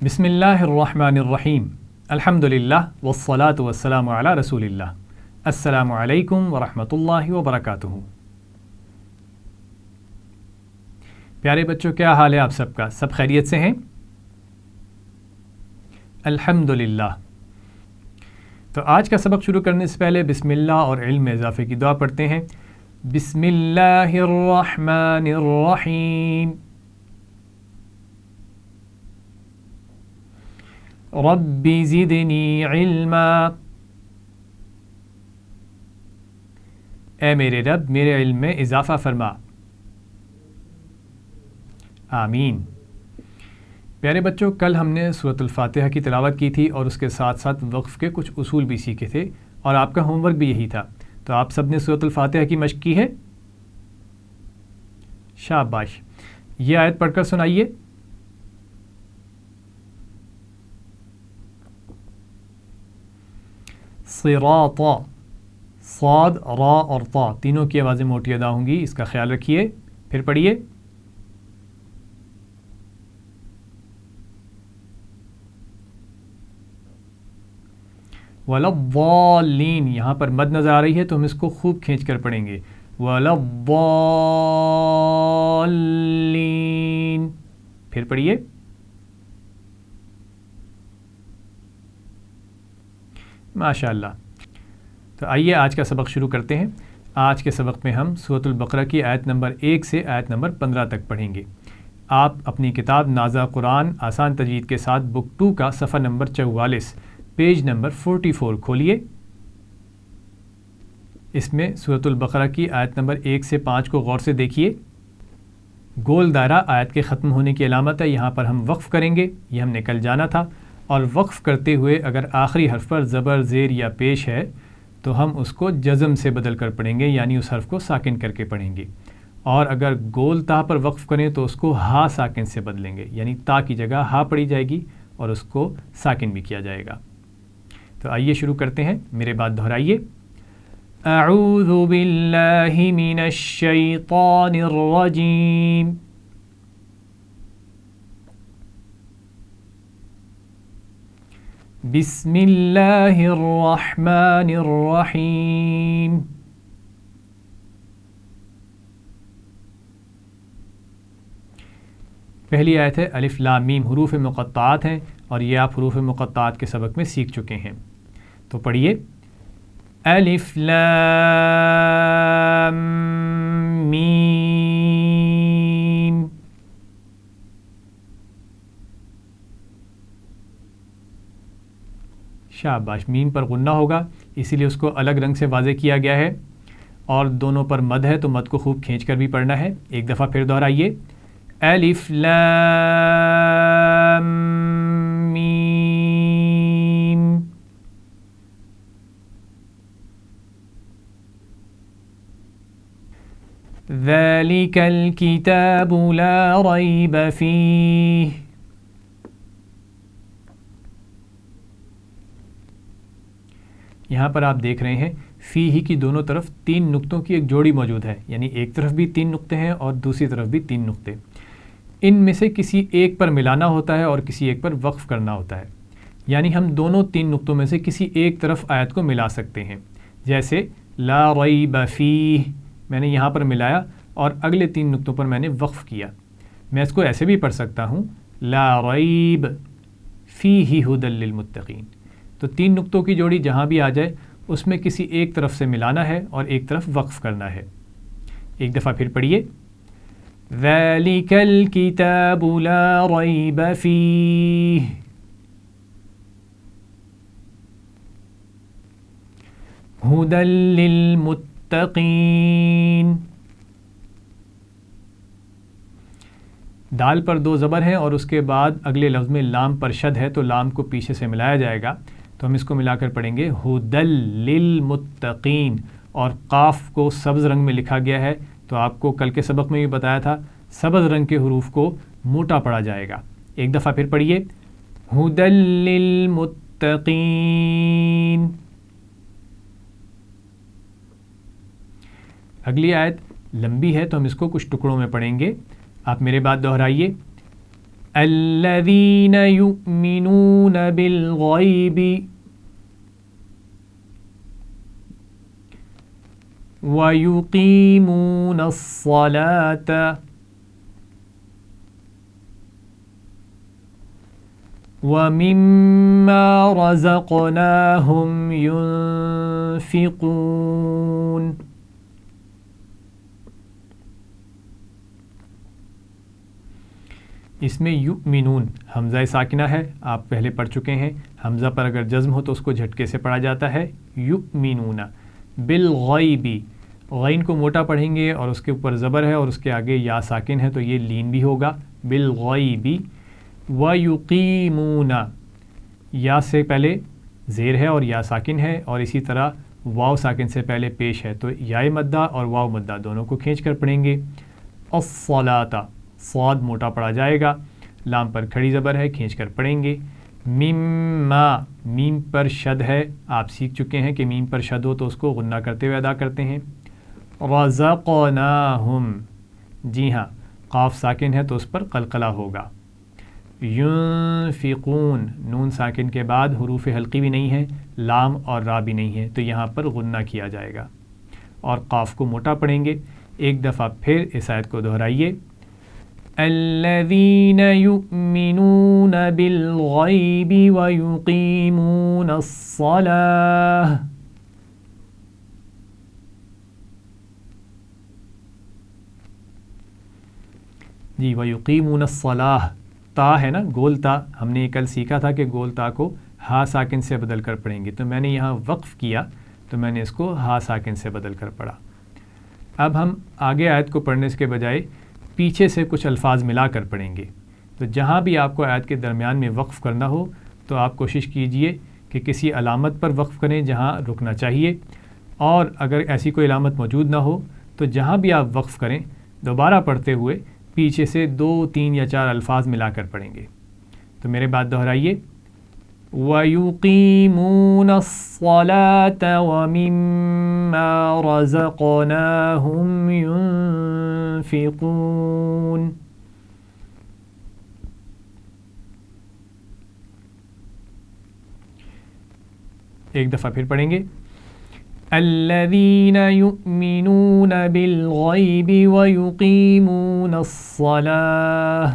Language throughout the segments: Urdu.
بسم اللہ الرحمن الرحیم الحمدللہ والصلاة والسلام علی رسول اللہ السلام علیکم ورحمۃ اللہ وبرکاتہ۔ پیارے بچوں، کیا حال ہے آپ سب کا؟ سب خیریت سے ہیں؟ الحمدللہ۔ تو آج کا سبق شروع کرنے سے پہلے بسم اللہ اور علم میں اضافے کی دعا پڑھتے ہیں۔ بسم اللہ الرحمن الرحیم رب زدنی علما، اے میرے رب میرے علم میں اضافہ فرما، آمین۔ پیارے بچوں، کل ہم نے سورۃ الفاتحہ کی تلاوت کی تھی اور اس کے ساتھ ساتھ وقف کے کچھ اصول بھی سیکھے تھے، اور آپ کا ہوم ورک بھی یہی تھا۔ تو آپ سب نے سورۃ الفاتحہ کی مشق کی ہے؟ شاباش۔ یہ آیت پڑھ کر سنائیے۔ صراط، صاد، را اور طا تینوں کی آوازیں موٹی ادا ہوں گی، اس کا خیال رکھیے۔ پھر پڑھیے۔ وَلَضَّالِّينَ، یہاں پر مد نظر آ رہی ہے تو ہم اس کو خوب کھینچ کر پڑھیں گے۔ وَلَضَّالِّينَ، پھر پڑھیے۔ ماشاء اللہ۔ تو آئیے آج کا سبق شروع کرتے ہیں۔ آج کے سبق میں ہم سورۃ البقرہ کی آیت نمبر 1 سے آیت نمبر 15 تک پڑھیں گے۔ آپ اپنی کتاب نازع قرآن آسان تجوید کے ساتھ بک 2 کا صفحہ نمبر 44 پیج نمبر 44 کھولیے۔ اس میں سورۃ البقرہ کی آیت نمبر 1 سے 5 کو غور سے دیکھیے۔ گول دائرہ آیت کے ختم ہونے کی علامت ہے، یہاں پر ہم وقف کریں گے، یہ ہم نے کل جانا تھا۔ اور وقف کرتے ہوئے اگر آخری حرف پر زبر، زیر یا پیش ہے تو ہم اس کو جزم سے بدل کر پڑھیں گے، یعنی اس حرف کو ساکن کر کے پڑھیں گے۔ اور اگر گول تا پر وقف کریں تو اس کو ہا ساکن سے بدلیں گے، یعنی تا کی جگہ ہا پڑھی جائے گی اور اس کو ساکن بھی کیا جائے گا۔ تو آئیے شروع کرتے ہیں، میرے بات دہرائیے۔ اعوذ باللہ من الشیطان الرجیم، بسم اللہ الرحمن الرحیم۔ پہلی آیت ہے الف لام میم، حروف مقطعات ہیں اور یہ آپ حروف مقطعات کے سبق میں سیکھ چکے ہیں۔ تو پڑھیے الف لام میم۔ شاباش۔ میم پر غنہ ہوگا، اسی لیے اس کو الگ رنگ سے واضح کیا گیا ہے، اور دونوں پر مد ہے تو مد کو خوب کھینچ کر بھی پڑھنا ہے۔ ایک دفعہ پھر دہرائیے، الف لام میم۔ ذالک الکتاب لا ریب فیہ۔ یہاں پر آپ دیکھ رہے ہیں فی ہی کی دونوں طرف 3 نقطوں کی ایک جوڑی موجود ہے، یعنی ایک طرف بھی 3 نقطے ہیں اور دوسری طرف بھی 3 نقطے۔ ان میں سے کسی ایک پر ملانا ہوتا ہے اور کسی ایک پر وقف کرنا ہوتا ہے، یعنی ہم دونوں 3 نقطوں میں سے کسی ایک طرف آیت کو ملا سکتے ہیں۔ جیسے لا ریب فیہ، میں نے یہاں پر ملایا اور اگلے 3 نقطوں پر میں نے وقف کیا۔ میں اس کو ایسے بھی پڑھ سکتا ہوں، لا ریب فیہ ھدی للمتقین۔ تو 3 نقطوں کی جوڑی جہاں بھی آ جائے اس میں کسی ایک طرف سے ملانا ہے اور ایک طرف وقف کرنا ہے۔ ایک دفعہ پھر پڑھیے، ذالک الکتاب لا ریب فیہ۔ ھدی للمتقین۔ دال پر 2 زبر ہیں اور اس کے بعد اگلے لفظ میں لام پر شد ہے، تو لام کو پیچھے سے ملایا جائے گا، تو ہم اس کو ملا کر پڑھیں گے ھدی للمتقین۔ اور قاف کو سبز رنگ میں لکھا گیا ہے، تو آپ کو کل کے سبق میں بھی بتایا تھا سبز رنگ کے حروف کو موٹا پڑھا جائے گا۔ ایک دفعہ پھر پڑھیے، ھدی للمتقین۔ اگلی آیت لمبی ہے تو ہم اس کو کچھ ٹکڑوں میں پڑھیں گے، آپ میرے بات دہرائیے۔ الذین یؤمنون بالغیب وَيُقِيمُونَ الصَّلَاةَ وَمِمَّا رَزَقْنَاهُمْ يُنْفِقُونَ. اس میں یؤمنون حمزہ ساکنہ ہے، آپ پہلے پڑھ چکے ہیں. حمزہ پر اگر جزم ہو تو اس کو جھٹکے سے پڑھا جاتا ہے یؤمنون. بالغیبی غین کو موٹا پڑھیں گے اور اس کے اوپر زبر ہے اور اس کے آگے یا ساکن ہے تو یہ لین بھی ہوگا. بالغیبی. وَيُقِيمُونَ یا سے پہلے زیر ہے اور یا ساکن ہے اور اسی طرح واو ساکن سے پہلے پیش ہے تو یا مدہ اور واو مدہ دونوں کو کھینچ کر پڑھیں گے. الصلاۃ صاد موٹا پڑھا جائے گا، لام پر کھڑی زبر ہے، کھینچ کر پڑھیں گے. مما میم پر شد ہے، آپ سیکھ چکے ہیں کہ میم پر شد ہو تو اس کو غنہ کرتے ہوئے ادا کرتے ہیں. رزقناہم جی ہاں قاف ساکن ہے تو اس پر قلقلہ ہوگا. ينفقون نون ساکن کے بعد حروف حلقی بھی نہیں ہے، لام اور را بھی نہیں ہے تو یہاں پر غنہ کیا جائے گا اور قاف کو موٹا پڑھیں گے. ایک دفعہ پھر اس آیت کو دہرائیے. الذین یؤمنون بالغیب ویقیمون الصلاۃ. جی ویقیمون الصلاۃ تا ہے نا گول تا، ہم نے کل سیکھا تھا کہ گول تا کو ہا ساکن سے بدل کر پڑھیں گے تو میں نے یہاں وقف کیا تو میں نے اس کو ہا ساکن سے بدل کر پڑھا. اب ہم آگے آیت کو پڑھنے کے بجائے پیچھے سے کچھ الفاظ ملا کر پڑھیں گے. تو جہاں بھی آپ کو آیت کے درمیان میں وقف کرنا ہو تو آپ کوشش کیجئے کہ کسی علامت پر وقف کریں جہاں رکنا چاہیے، اور اگر ایسی کوئی علامت موجود نہ ہو تو جہاں بھی آپ وقف کریں دوبارہ پڑھتے ہوئے پیچھے سے 2 3 یا 4 الفاظ ملا کر پڑھیں گے. تو میرے بات دہرائیے. وَيُقِيمُونَ الصَّلَاةَ وَمِمَّا رَزَقْنَاهُمْ يُنْفِقُونَ. ایک دفعہ پھر پڑھیں گے. الذین یؤمنون بالغیب ویقیمون الصلاۃ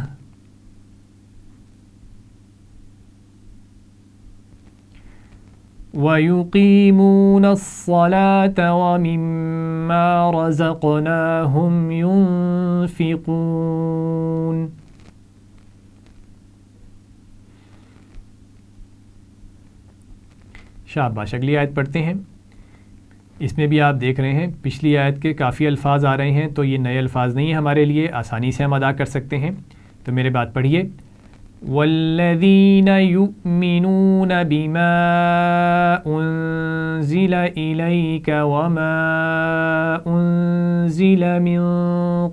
وَيُقِيمُونَ الصَّلَاةَ وَمِمَّا رَزَقْنَاهُمْ يُنْفِقُونَ. شاباش. اگلی آیت پڑھتے ہیں. اس میں بھی آپ دیکھ رہے ہیں پچھلی آیت کے کافی الفاظ آ رہے ہیں تو یہ نئے الفاظ نہیں ہیں ہمارے لیے، آسانی سے ہم ادا کر سکتے ہیں. تو میرے بات پڑھیے. والذین یؤمنون بما انزل الیک وما انزل من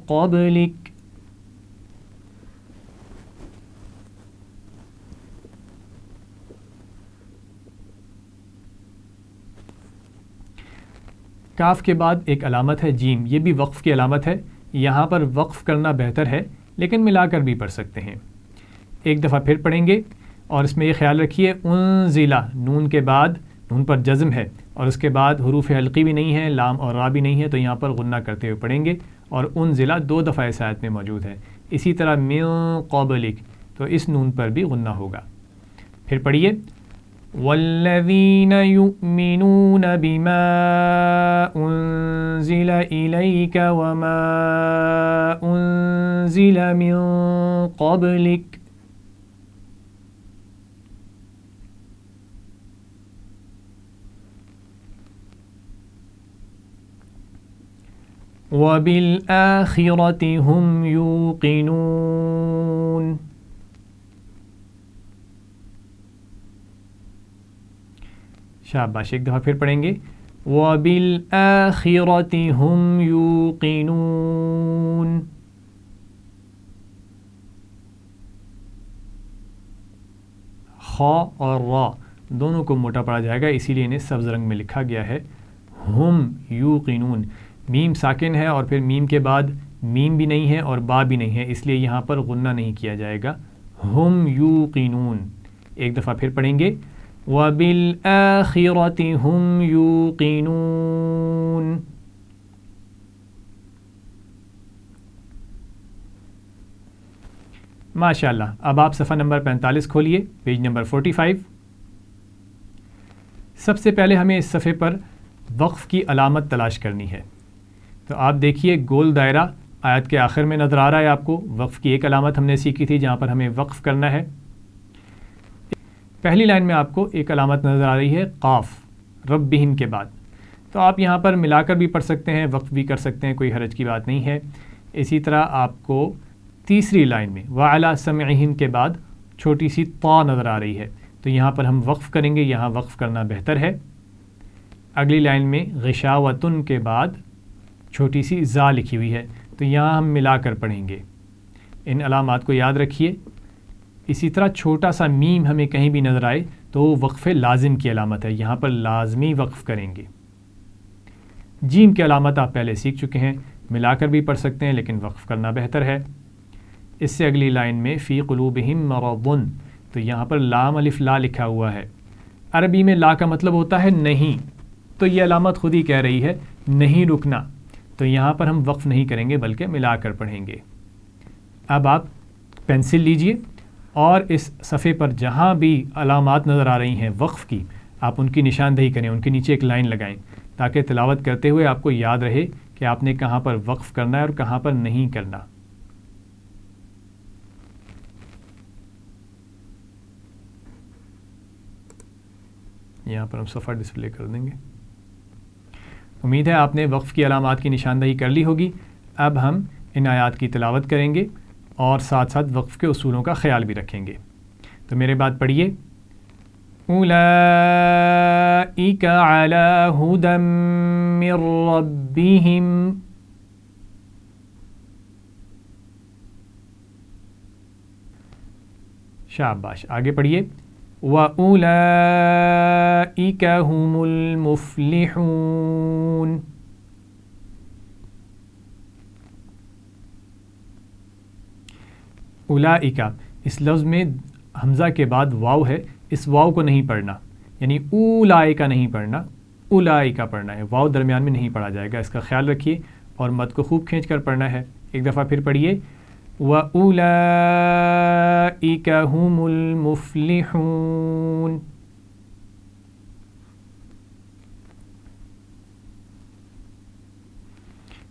قبلک. کاف کے بعد ایک علامت ہے جیم، یہ بھی وقف کی علامت ہے. یہاں پر وقف کرنا بہتر ہے لیکن ملا کر بھی پڑھ سکتے ہیں. ایک دفعہ پھر پڑھیں گے اور اس میں یہ خیال رکھیے انزلہ نون کے بعد نون پر جزم ہے اور اس کے بعد حروف حلقی بھی نہیں ہے، لام اور را بھی نہیں ہے تو یہاں پر غنہ کرتے ہوئے پڑھیں گے. اور انزلہ 2 دفعہ اس آیت میں موجود ہے. اسی طرح من قبلک تو اس نون پر بھی غنہ ہوگا. پھر پڑھیے. والذین یؤمنون بما انزل الیک وما انزل من قبلک وبالآخرة هم يوقنون. شاباش. ایک دفعہ پھر پڑھیں گے. وبالآخرة هم يوقنون. خا اور را دونوں کو موٹا پڑھا جائے گا اسی لیے انہیں سبز رنگ میں لکھا گیا ہے. ہم یوقنون میم ساکن ہے اور پھر میم کے بعد میم بھی نہیں ہے اور با بھی نہیں ہے اس لیے یہاں پر غنہ نہیں کیا جائے گا، ہم یوقنون. ایک دفعہ پھر پڑھیں گے وَبِالْآخِرَةِ هُمْ يُوقِنُونَ. ماشاء اللہ. اب آپ صفحہ نمبر 45 کھولیے، پیج نمبر 45. سب سے پہلے ہمیں اس صفحے پر وقف کی علامت تلاش کرنی ہے. تو آپ دیکھیے گول دائرہ آیت کے آخر میں نظر آ رہا ہے آپ کو. وقف کی ایک علامت ہم نے سیکھی تھی جہاں پر ہمیں وقف کرنا ہے. پہلی لائن میں آپ کو ایک علامت نظر آ رہی ہے قاف ربہم کے بعد. تو آپ یہاں پر ملا کر بھی پڑھ سکتے ہیں، وقف بھی کر سکتے ہیں، کوئی حرج کی بات نہیں ہے. اسی طرح آپ کو تیسری لائن میں وعلی سمعہم کے بعد چھوٹی سی طا نظر آ رہی ہے، تو یہاں پر ہم وقف کریں گے، یہاں وقف کرنا بہتر ہے. اگلی لائن میں غشاوتن کے بعد چھوٹی سی زا لکھی ہوئی ہے، تو یہاں ہم ملا کر پڑھیں گے. ان علامات کو یاد رکھیے. اسی طرح چھوٹا سا میم ہمیں کہیں بھی نظر آئے تو وہ وقف لازم کی علامت ہے، یہاں پر لازمی وقف کریں گے. جیم کی علامت آپ پہلے سیکھ چکے ہیں، ملا کر بھی پڑھ سکتے ہیں لیکن وقف کرنا بہتر ہے. اس سے اگلی لائن میں فی قلوبہم مرض، تو یہاں پر لام الف لا لکھا ہوا ہے. عربی میں لا کا مطلب ہوتا ہے نہیں، تو یہ علامت خود ہی کہہ رہی ہے نہیں رکنا، تو یہاں پر ہم وقف نہیں کریں گے بلکہ ملا کر پڑھیں گے. اب آپ پینسل لیجئے اور اس صفحے پر جہاں بھی علامات نظر آ رہی ہیں وقف کی، آپ ان کی نشاندہی کریں، ان کے نیچے ایک لائن لگائیں تاکہ تلاوت کرتے ہوئے آپ کو یاد رہے کہ آپ نے کہاں پر وقف کرنا ہے اور کہاں پر نہیں کرنا. یہاں پر ہم صفحہ ڈسپلے کر دیں گے. امید ہے آپ نے وقف کی علامات کی نشاندہی کر لی ہوگی. اب ہم ان آیات کی تلاوت کریں گے اور ساتھ ساتھ وقف کے اصولوں کا خیال بھی رکھیں گے. تو میرے بات پڑھیے اولئک علی ھدی من ربہم. شاباش. آگے پڑھیے وَأُولَئِكَ هُمُ الْمُفْلِحُونَ. اولئک، اس لفظ میں حمزہ کے بعد واو ہے، اس واو کو نہیں پڑھنا، یعنی اولئک نہیں پڑھنا، اولئک پڑھنا ہے. واو درمیان میں نہیں پڑھا جائے گا، اس کا خیال رکھیے اور مد کو خوب کھینچ کر پڑھنا ہے. ایک دفعہ پھر پڑھیے وَأُولَئِكَ هُمُ الْمُفْلِحُونَ.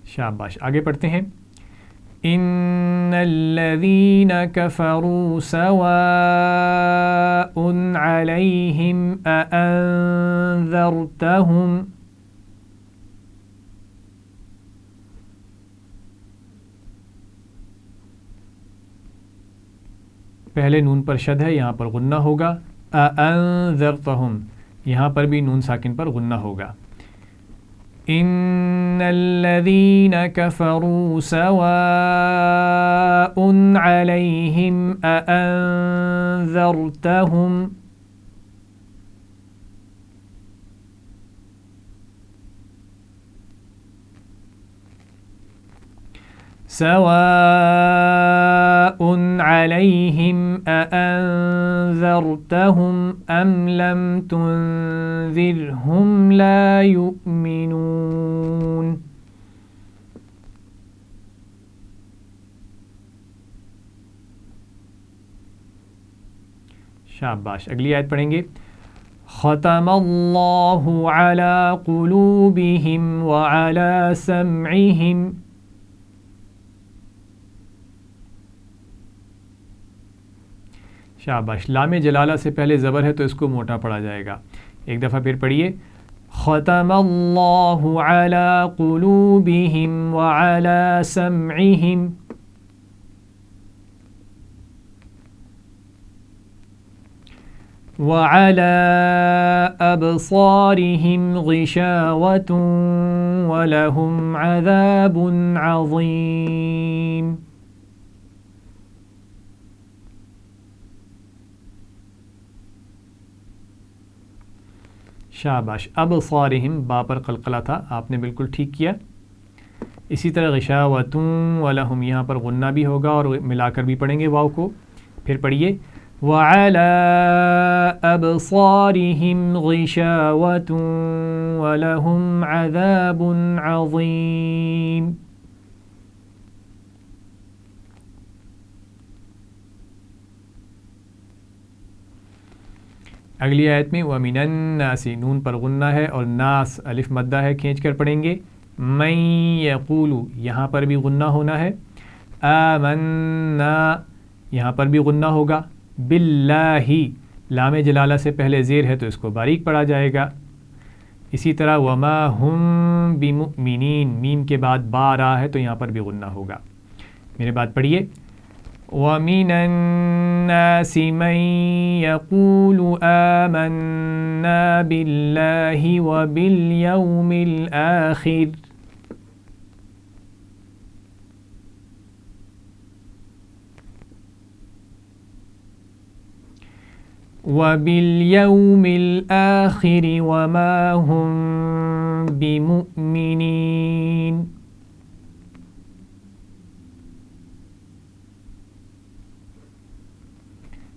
شاباش. آگے پڑھتے ہیں ان الذین کفروا سواء علیہم اانذرتہم. پہلے نون پر شد ہے، یہاں پر غنہ ہوگا. اانذرتہم، یہاں پر بھی نون ساکن پر غنہ ہوگا. ان الذین کفروا سواء علیہم اانذرتہم. سواء علیہم اانذرتہم ام لم تنذرہم لا یؤمنون. شاباش. اگلی آیت پڑھیں گے ختم اللہ علی قلوبہم وعلی سمعہم. شاباش. لام جلالہ سے پہلے زبر ہے تو اس کو موٹا پڑھا جائے گا. ایک دفعہ پھر پڑھیے ختم اللہ علی قلوبہم وعلی سمعہم. وعلی ابصارہم غشاوۃ ولہم عذاب عظیم. شاباش. ابصارہم با پر قلقلہ تھا، آپ نے بالکل ٹھیک کیا. اسی طرح غشاوۃ ولہم، یہاں پر غنہ بھی ہوگا اور ملا کر بھی پڑھیں گے واو کو. پھر پڑھیے وَعَلَى أَبْصَارِهِمْ غِشَاوَةٌ وَلَهُمْ عَذَابٌ عَظِيمٌ. اگلی آیت میں وَمِنَ النَّاسِ نون پر غنہ ہے اور ناس الف مدہ ہے، کھینچ کر پڑھیں گے. مَن یقول یہاں پر بھی غنہ ہونا ہے. آمنا یہاں پر بھی غنہ ہوگا. باللہ لام جلالہ سے پہلے زیر ہے تو اس کو باریک پڑھا جائے گا. اسی طرح وما ہم بمؤمنین میم کے بعد با رہا ہے تو یہاں پر بھی غنہ ہوگا. میرے بات پڑھیے وَمِنَ النَّاسِ مَن يَقُولُ آمَنَّا بِاللَّهِ وَبِالْيَوْمِ الْآخِرِ وَمَا هُم بِمُؤْمِنِينَ.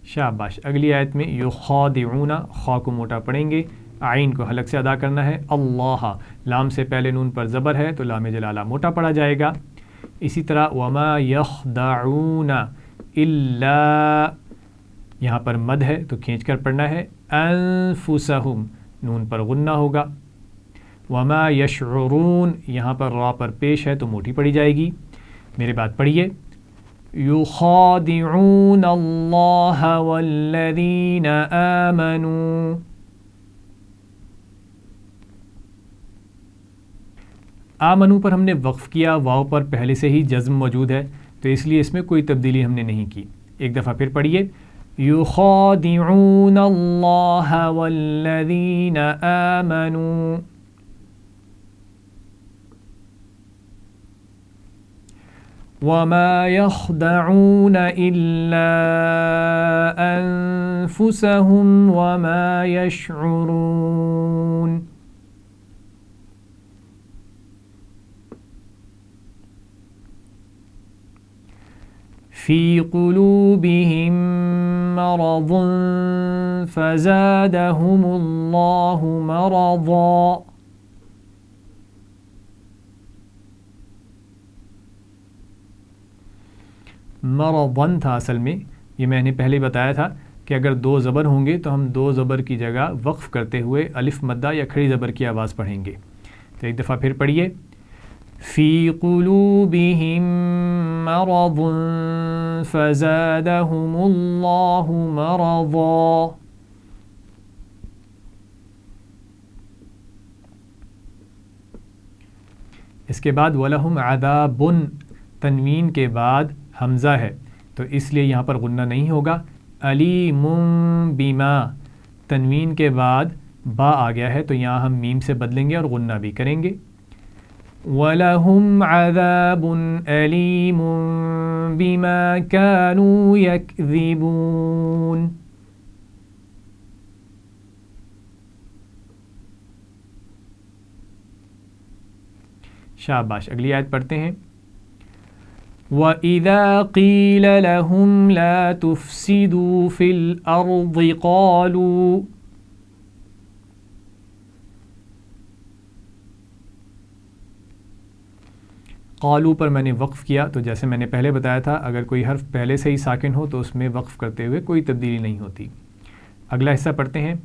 شاباش. اگلی آیت میں یخادعون خا کو موٹا پڑھیں گے، عین کو حلق سے ادا کرنا ہے. اللہ لام سے پہلے نون پر زبر ہے تو لام جلالہ موٹا پڑھا جائے گا. اسی طرح وما یخدعون الا یہاں پر مد ہے تو کھینچ کر پڑھنا ہے. انفسہم نون پر غنہ ہوگا. وما یشعرون یہاں پر را پر پیش ہے تو موٹی پڑھی جائے گی. میرے بات پڑھیے یخادعون اللہ والذین آمنوا. آمنو پر ہم نے وقف کیا، واو پر پہلے سے ہی جزم موجود ہے تو اس لیے اس میں کوئی تبدیلی ہم نے نہیں کی. ایک دفعہ پھر پڑھیے یخادعون اللہ والذین آمنوا. وما يخدعون إلا أنفسهم وما يشعرون. في قلوبهم مرض فزادهم الله مرضا. مرضن تھا اصل میں، یہ میں نے پہلے بتایا تھا کہ اگر دو زبر ہوں گے تو ہم دو زبر کی جگہ وقف کرتے ہوئے الف مدہ یا کھڑی زبر کی آواز پڑھیں گے. تو ایک دفعہ پھر پڑھیے فی قلوبہم مرض فزادہم اللہ مرضا. اس کے بعد وَلَهُمْ عَذَابٌ تنوین کے بعد حمزہ ہے تو اس لیے یہاں پر غنہ نہیں ہوگا. علیم بما تنوین کے بعد با آ گیا ہے تو یہاں ہم میم سے بدلیں گے اور غنہ بھی کریں گے. وَلَهُمْ عَذَابٌ أَلِيمٌ بِمَا كَانُوا يَكْذِبُونَ. شاباش. اگلی آیت پڑھتے ہیں وَإِذَا قِيلَ لَهُمْ لَا تُفْسِدُوا فِي الْأَرْضِ قَالُوا. قالو پر میں نے وقف کیا تو جیسے میں نے پہلے بتایا تھا اگر کوئی حرف پہلے سے ہی ساکن ہو تو اس میں وقف کرتے ہوئے کوئی تبدیلی نہیں ہوتی. اگلا حصہ پڑھتے ہیں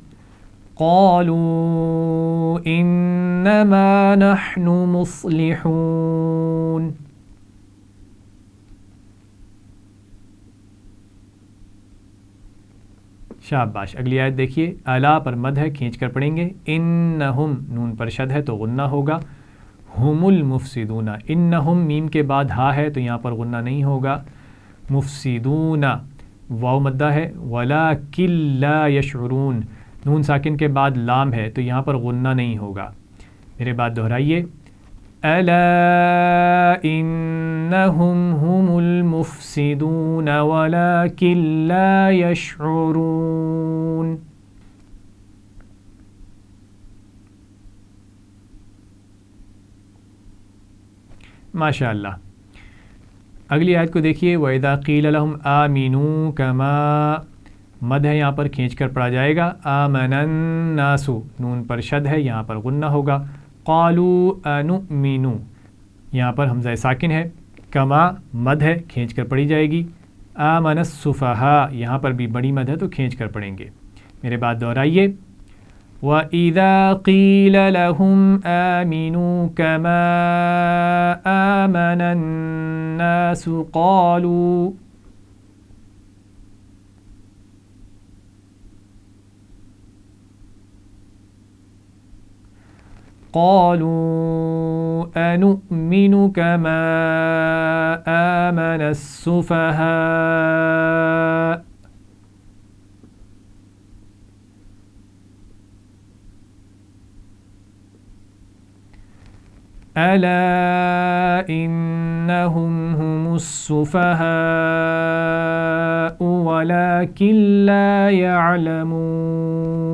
قالوا انما نحن مصلحون. شاباش. اگلی آیت دیکھیے الا پر مد ہے، کھینچ کر پڑھیں گے. انہم نون پر شد ہے تو غنہ ہوگا. ہم المفسدون انہم میم کے بعد ہا ہے تو یہاں پر غنہ نہیں ہوگا. مفسدون واو مدہ ہے. ولکن لا یشعرون نون ساکن کے بعد لام ہے تو یہاں پر غنہ نہیں ہوگا. میرے بات دہرائیے الا انہم هم المفسدون ولکن لا یشعرون. ماشاء اللہ. اگلی آیت کو دیکھیے وَإِذَا قِيلَ لَهُمْ آمِنُوا كَمَا مد ہے یہاں پر کھینچ کر پڑھا جائے گا. آمن الناس نون پر شد ہے یہاں پر غنہ ہوگا. قالوا انؤمن یہاں پر حمزہ ساکن ہے. کما مد ہے کھینچ کر پڑھی جائے گی. آمن السفہاء یہاں پر بھی بڑی مد ہے تو کھینچ کر پڑھیں گے. میرے بات دہرائیے. وَإِذَا قِيلَ لَهُمْ آمِنُوا كَمَا آمَنَ النَّاسُ قَالُوا أَنُؤْمِنُ كَمَا آمَنَ السُّفَهَاءُ أَلَا إِنَّهُمْ هُمُ السُّفَهَاءُ وَلَكِنْ لَا يَعْلَمُونَ.